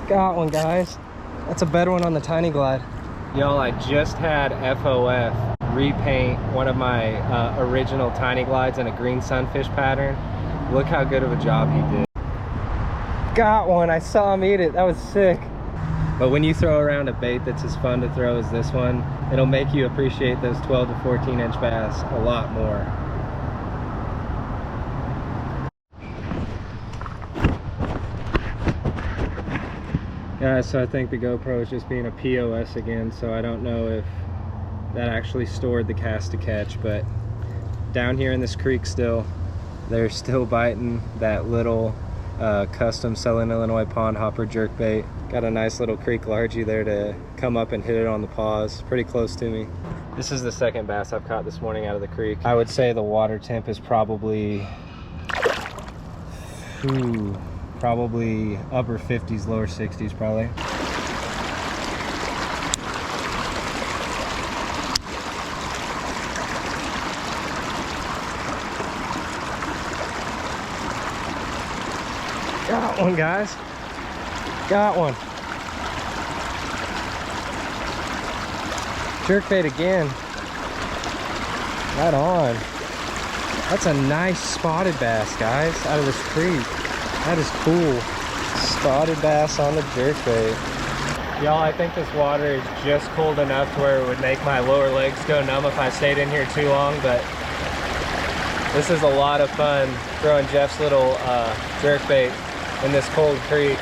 Got one, guys. That's a better one on the tiny glide. Y'all, I just had FOF repaint one of my original tiny glides in a green sunfish pattern. Look how good of a job he did. Got one. I saw him eat it. That was sick. But when you throw around a bait that's as fun to throw as this one, it'll make you appreciate those 12 to 14 inch bass a lot more. Guys, so I think the GoPro is just being a POS again, so I don't know if that actually stored the cast to catch, but down here in this creek still, they're still biting that little custom Southern Illinois pond hopper jerkbait. Got a nice little creek largie there to come up and hit it on the paws, pretty close to me. This is the second bass I've caught this morning out of the creek. I would say the water temp is probably probably upper 50s, lower 60s probably. Got one, guys. Got one. Jerkbait again. Right on. That's a nice spotted bass, guys, out of this creek. That is cool. Spotted bass on the jerkbait. Y'all, I think this water is just cold enough to where it would make my lower legs go numb if I stayed in here too long, but this is a lot of fun throwing Jeff's little jerkbait in this cold creek.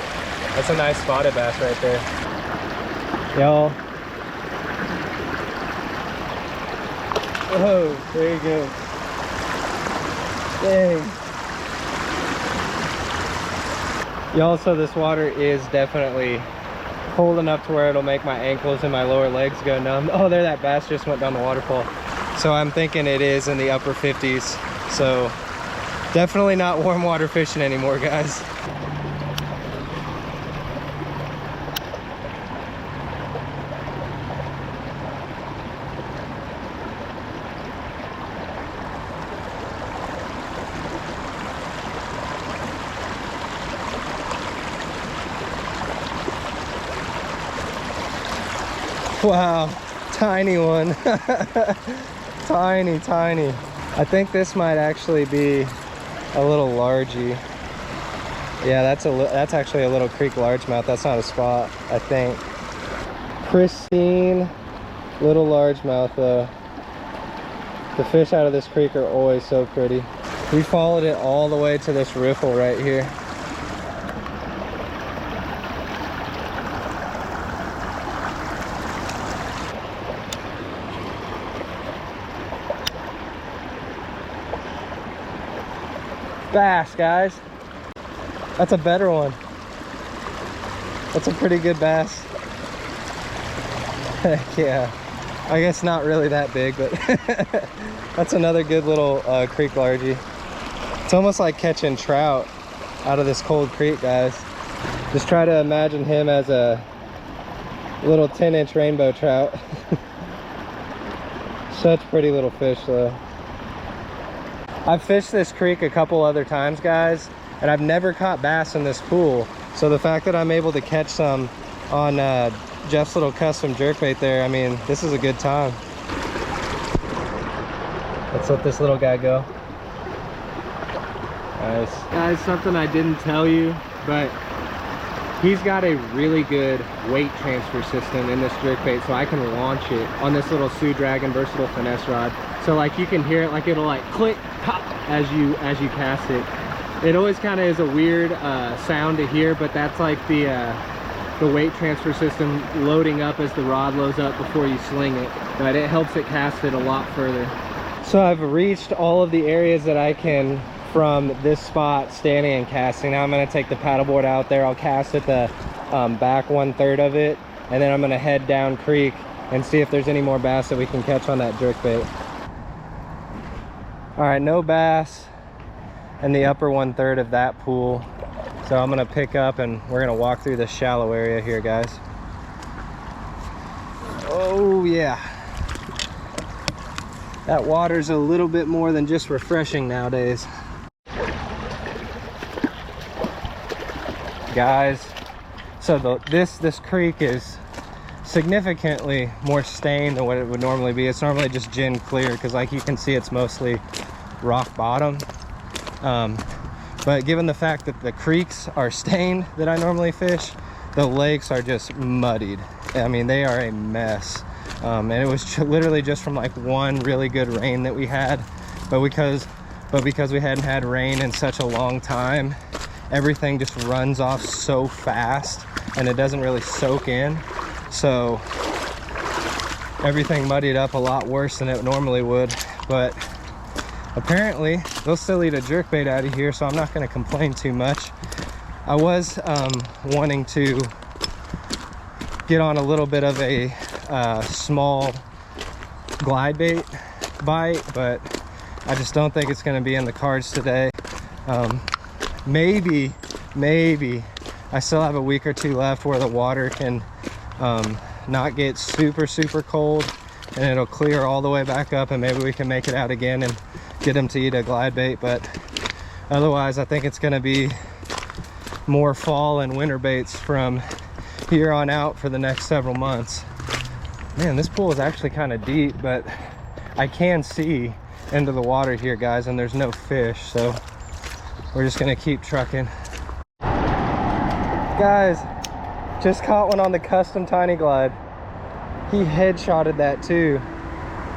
That's a nice spotted bass right there. Y'all. Oh, there you go. Dang. Y'all, so this water is definitely cold enough to where it'll make my ankles and my lower legs go numb. Oh, there, that bass just went down the waterfall. So I'm thinking it is in the upper 50s. So definitely not warm water fishing anymore, guys. Wow, tiny one. Tiny. I think this might actually be a little largie. Yeah, that's actually a little creek largemouth. That's not a spot, I think. Pristine little largemouth though. The fish out of this creek are always so pretty. We followed it all the way to this riffle right here. Bass, guys. That's a better one. That's a pretty good bass. Heck yeah. I guess not really that big, but that's another good little creek largie. It's almost like catching trout out of this cold creek, guys. Just try to imagine him as a little 10-inch rainbow trout. Such pretty little fish though. I've fished this creek a couple other times, guys, and I've never caught bass in this pool. So the fact that I'm able to catch some on Jeff's little custom jerkbait there, I mean, this is a good time. Let's let this little guy go. Nice. Guys, something I didn't tell you, but he's got a really good weight transfer system in this jerkbait, so I can launch it on this little Sioux Dragon versatile finesse rod. So like you can hear it, like it'll like click, pop as you cast it. It always kind of is a weird sound to hear, but that's like the weight transfer system loading up as the rod loads up before you sling it. But it helps it cast it a lot further. So I've reached all of the areas that I can from this spot, standing and casting. Now I'm going to take the paddleboard out there. I'll cast at the back 1/3 of it, and then I'm going to head down creek and see if there's any more bass that we can catch on that jerkbait. All right, no bass in the upper 1/3 of that pool. So I'm gonna pick up and we're gonna walk through this shallow area here, guys. Oh yeah. That water's a little bit more than just refreshing nowadays. Guys, So this creek is significantly more stained than what it would normally be. It's normally just gin clear because, like you can see, it's mostly rock bottom. But given the fact that the creeks are stained that I normally fish, the lakes are just muddied. I mean, they are a mess. And it was literally just from like one really good rain that we had. But because we hadn't had rain in such a long time, everything just runs off so fast and it doesn't really soak in. So everything muddied up a lot worse than it normally would. But apparently they'll still eat a jerkbait out of here, so I'm not going to complain too much. I was wanting to get on a little bit of a small glide bait bite, but I just don't think it's going to be in the cards today. Maybe I still have a week or two left where the water can not get super cold and it'll clear all the way back up, and maybe we can make it out again and get them to eat a glide bait. But otherwise, I think it's going to be more fall and winter baits from here on out for the next several months. Man, this pool is actually kind of deep, but I can see into the water here, guys, and there's no fish, so we're just gonna keep trucking. Guys, just caught one on the custom tiny glide. He headshotted that too.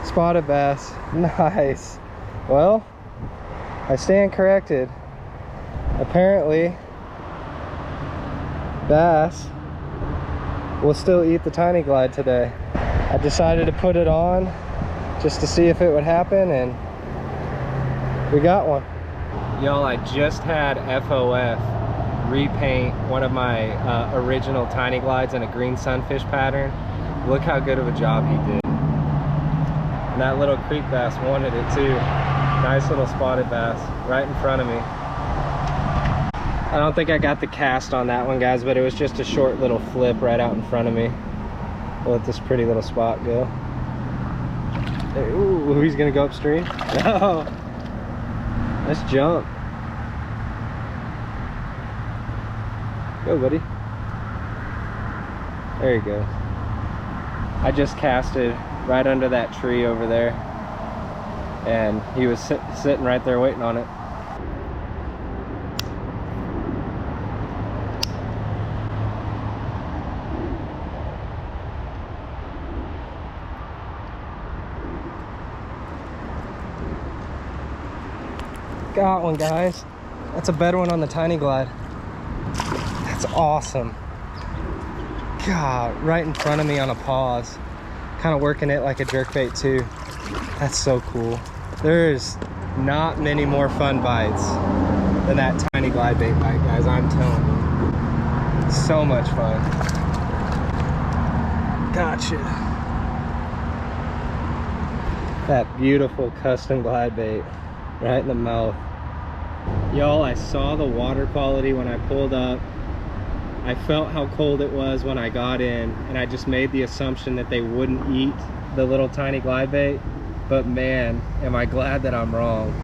Spotted bass. Nice. Well, I stand corrected. Apparently bass will still eat the tiny glide today. I decided to put it on just to see if it would happen, and we got one. Y'all, I just had FOF repaint one of my original tiny glides in a green sunfish pattern. Look how good of a job he did. And that little creek bass wanted it too. Nice little spotted bass right in front of me. I don't think I got the cast on that one, guys, but it was just a short little flip right out in front of me. We'll let this pretty little spot go. Ooh, he's gonna go upstream. No. Let's jump. Go, buddy. There you go. I just casted right under that tree over there, and he was sitting right there waiting on it. Got one, guys. That's a better one on the tiny glide. That's awesome. God, right in front of me on a pause. Kind of working it like a jerkbait too. That's so cool. There's not many more fun bites than that tiny glide bait bite, guys. I'm telling you. So much fun. Gotcha. That beautiful custom glide bait right in the mouth. Y'all, I saw the water quality when I pulled up. I felt how cold it was when I got in, and I just made the assumption that they wouldn't eat the little tiny glide bait. But man, am I glad that I'm wrong.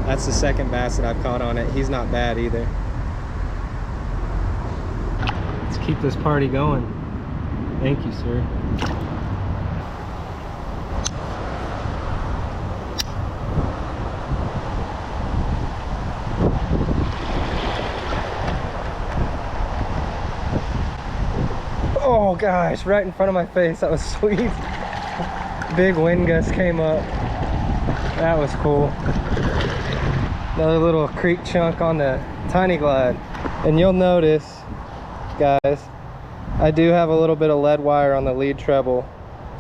That's the second bass that I've caught on it. He's not bad either. Let's keep this party going. Thank you, sir. Oh gosh, right in front of my face. That was sweet. Big wind gust came up. That was cool. Another little creek chunk on the tiny glide. And you'll notice, guys, I do have a little bit of lead wire on the lead treble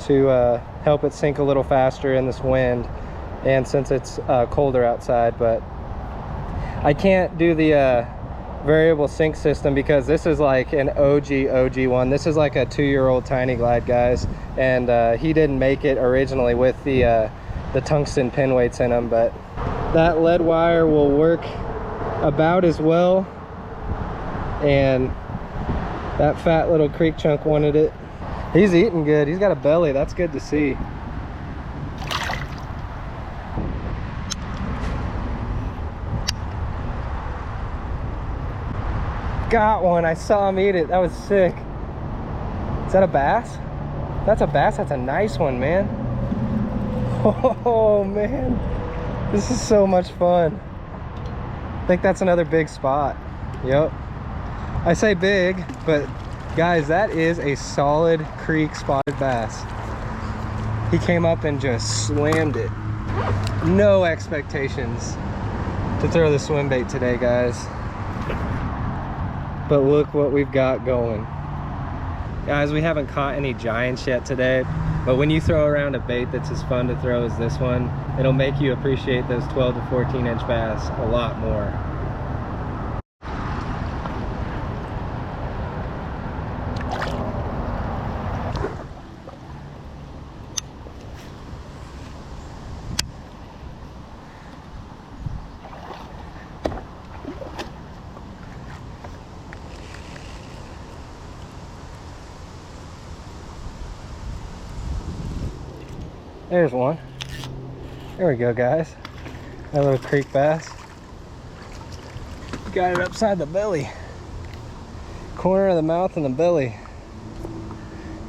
to help it sink a little faster in this wind, and since it's colder outside. But I can't do the variable sink system because this is like an OG one. This is like a 2-year-old tiny glide, guys, and he didn't make it originally with the tungsten pin weights in them, but that lead wire will work about as well, and that fat little creek chunk wanted it. He's eating good. He's got a belly. That's good to see. Got one. I saw him eat it. That was sick. Is that a bass? That's a bass. That's a nice one, man. Oh man, this is so much fun. I think that's another big spot. Yep. I say big, but guys, that is a solid creek spotted bass. He came up and just slammed it. No expectations to throw the swim bait today, guys. But look what we've got going. Guys, we haven't caught any giants yet today, but when you throw around a bait that's as fun to throw as this one, it'll make you appreciate those 12 to 14 inch bass a lot more. There's one. There we go, guys. That little creek bass. Got it upside the belly. Corner of the mouth and the belly.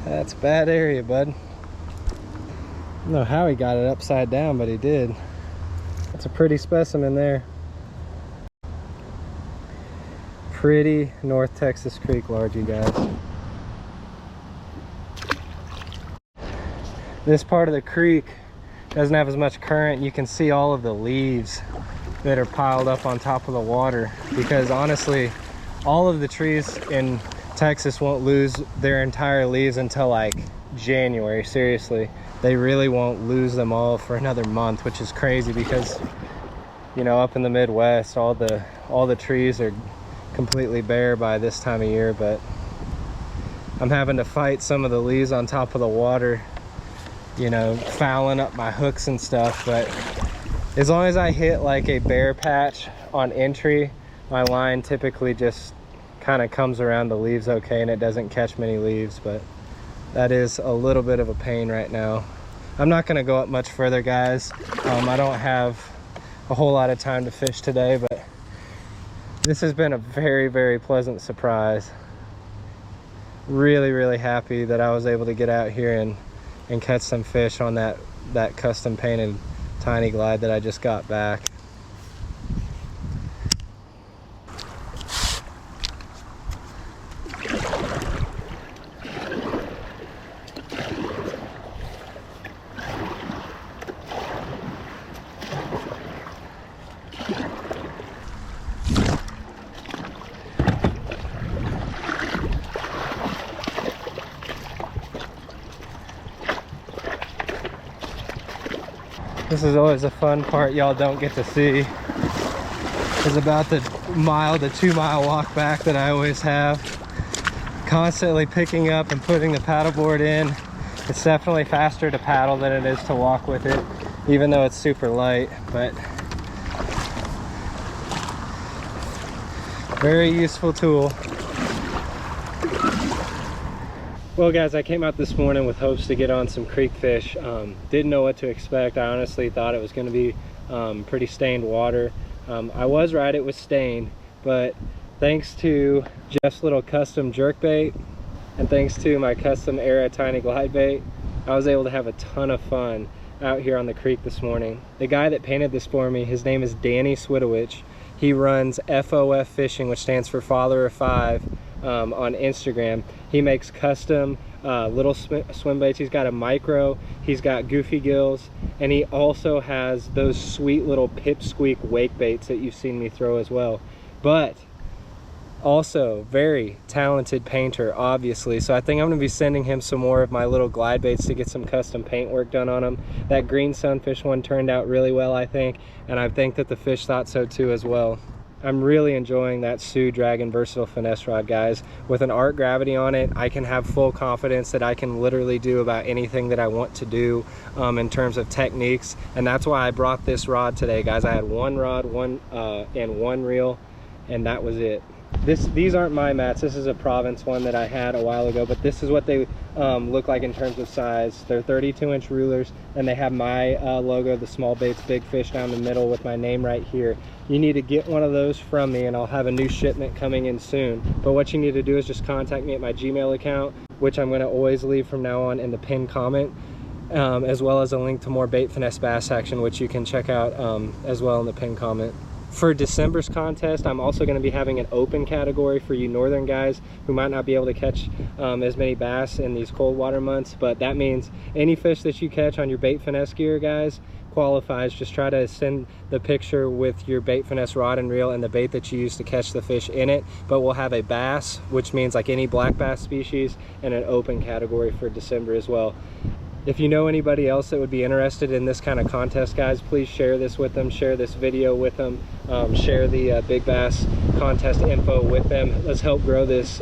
That's a bad area, bud. I don't know how he got it upside down, but he did. That's a pretty specimen there. Pretty North Texas creek largie, guys. This part of the creek doesn't have as much current. You can see all of the leaves that are piled up on top of the water, because honestly, all of the trees in Texas won't lose their entire leaves until like January. Seriously, they really won't lose them all for another month, which is crazy because, you know, up in the Midwest, all the trees are completely bare by this time of year. But I'm having to fight some of the leaves on top of the water, you know, fouling up my hooks and stuff. But as long as I hit like a bare patch on entry, my line typically just kind of comes around the leaves okay, and it doesn't catch many leaves. But that is a little bit of a pain right now. I'm not going to go up much further, guys. I don't have a whole lot of time to fish today, but this has been a very, very pleasant surprise. Really, really happy that I was able to get out here and catch some fish on that custom painted tiny glide that I just got back. This is always a fun part y'all don't get to see. It's about the mile to 2 mile walk back that I always have. Constantly picking up and putting the paddleboard in. It's definitely faster to paddle than it is to walk with it, even though it's super light, but very useful tool. Well guys, I came out this morning with hopes to get on some creek fish. Didn't know what to expect. I honestly thought it was going to be pretty stained water. I was right, it was stained, but thanks to Jeff's little custom jerkbait and thanks to my custom Era tiny glide bait, I was able to have a ton of fun out here on the creek this morning. The guy that painted this for me, his name is Danny Swidowich. He runs FOF Fishing, which stands for Father of Five, on Instagram. He makes custom little swim baits. He's got a micro, he's got goofy gills, and he also has those sweet little pipsqueak wake baits that you've seen me throw as well. But also very talented painter, obviously, so I think I'm going to be sending him some more of my little glide baits to get some custom paint work done on them. That green sunfish one turned out really well, I think, and I think that the fish thought so too as well. I'm really enjoying that Sioux Dragon versatile finesse rod, guys. With an arc gravity on it, I can have full confidence that I can literally do about anything that I want to do in terms of techniques, and that's why I brought this rod today, guys. I had one rod, and one reel, and that was it. These aren't my mats. This is a Province one that I had a while ago, but this is what they look like in terms of size. They're 32-inch rulers, and they have my logo, the small baits, big fish down the middle with my name right here. You need to get one of those from me, and I'll have a new shipment coming in soon. But what you need to do is just contact me at my Gmail account, which I'm going to always leave from now on in the pinned comment, as well as a link to more Bait Finesse bass action, which you can check out as well in the pinned comment. For December's contest, I'm also going to be having an open category for you northern guys who might not be able to catch as many bass in these cold water months, but that means any fish that you catch on your Bait Finesse gear, guys, qualifies. Just try to send the picture with your Bait Finesse rod and reel and the bait that you use to catch the fish in it. But we'll have a bass, which means like any black bass species, and an open category for December as well. If you know anybody else that would be interested in this kind of contest, guys, please share this with them, share this video with them, share the big bass contest info with them. Let's help grow this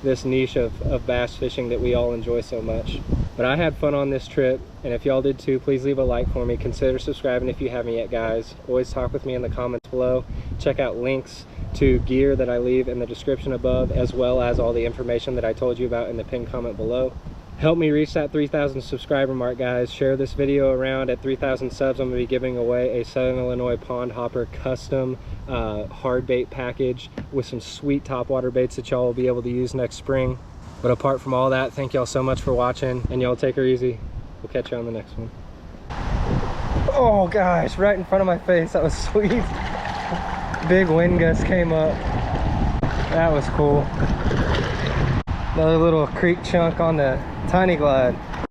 this niche of bass fishing that we all enjoy so much. But I had fun on this trip, and if y'all did too, please leave a like for me. Consider subscribing if you haven't yet, guys. Always talk with me in the comments below. Check out links to gear that I leave in the description above, as well as all the information that I told you about in the pinned comment below. Help me reach that 3,000 subscriber mark, guys. Share this video around. At 3,000 subs, I'm going to be giving away a Southern Illinois Pond Hopper custom hard bait package with some sweet topwater baits that y'all will be able to use next spring. But apart from all that, thank y'all so much for watching, and y'all take her easy. We'll catch you on the next one. Oh gosh, right in front of my face. That was sweet. Big wind gust came up. That was cool. Another little creek chunk on the Tiny Glide.